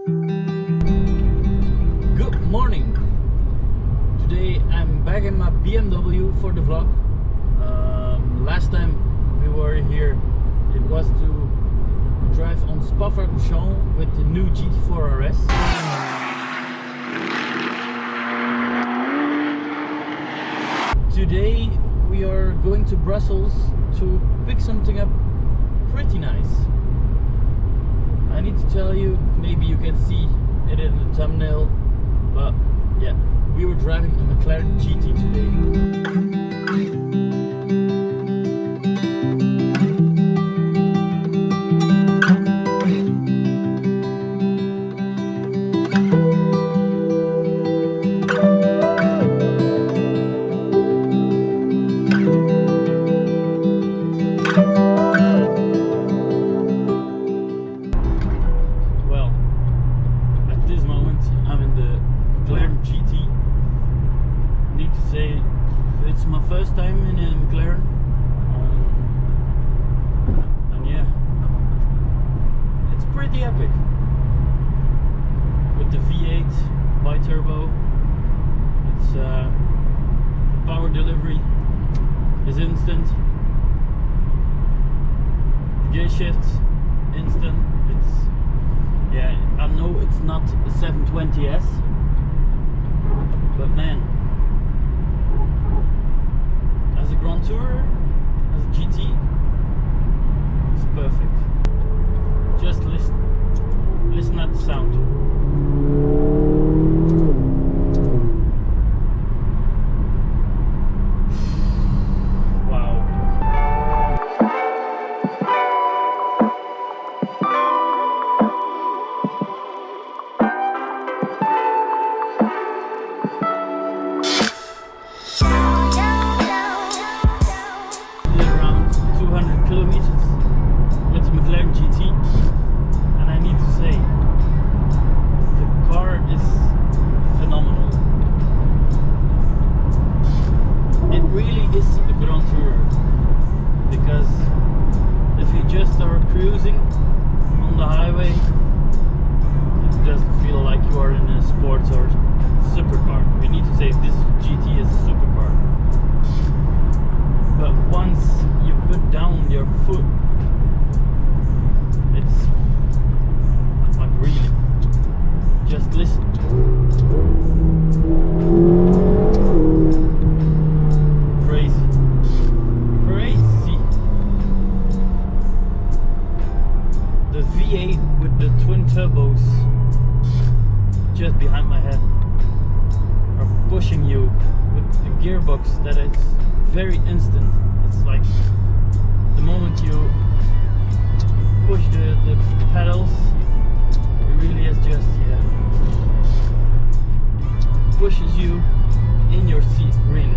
Good morning. Today I'm back in my BMW for the vlog. Last time we were here, it was to drive on Spa-Francorchamps with the new GT4 RS. Today we are going to Brussels to pick something up pretty nice. I need to tell you, maybe you can see it in the thumbnail, but yeah, we were driving a McLaren GT today. It's my first time in a McLaren, and yeah, it's pretty epic. With the V8 bi-turbo, it's the power delivery is instant. The gear shifts instant. Yeah, I know it's not a 720S, but man, as a Grand Tourer, as a GT, it's perfect. Just listen at the sound. Wow. Kilometers with the McLaren GT, and I need to say the car is phenomenal. It really is a Grand Tourer, because if you just are cruising on the highway, it doesn't feel like you are in a sports or supercar. We need to say this GT is a supercar. But once you put down your foot, it's like really, just listen. Crazy. The V8 with the twin turbos just behind my head are pushing you with the gearbox that is very instant. It's like the moment you push the pedals, it really is just, yeah, pushes you in your seat, really.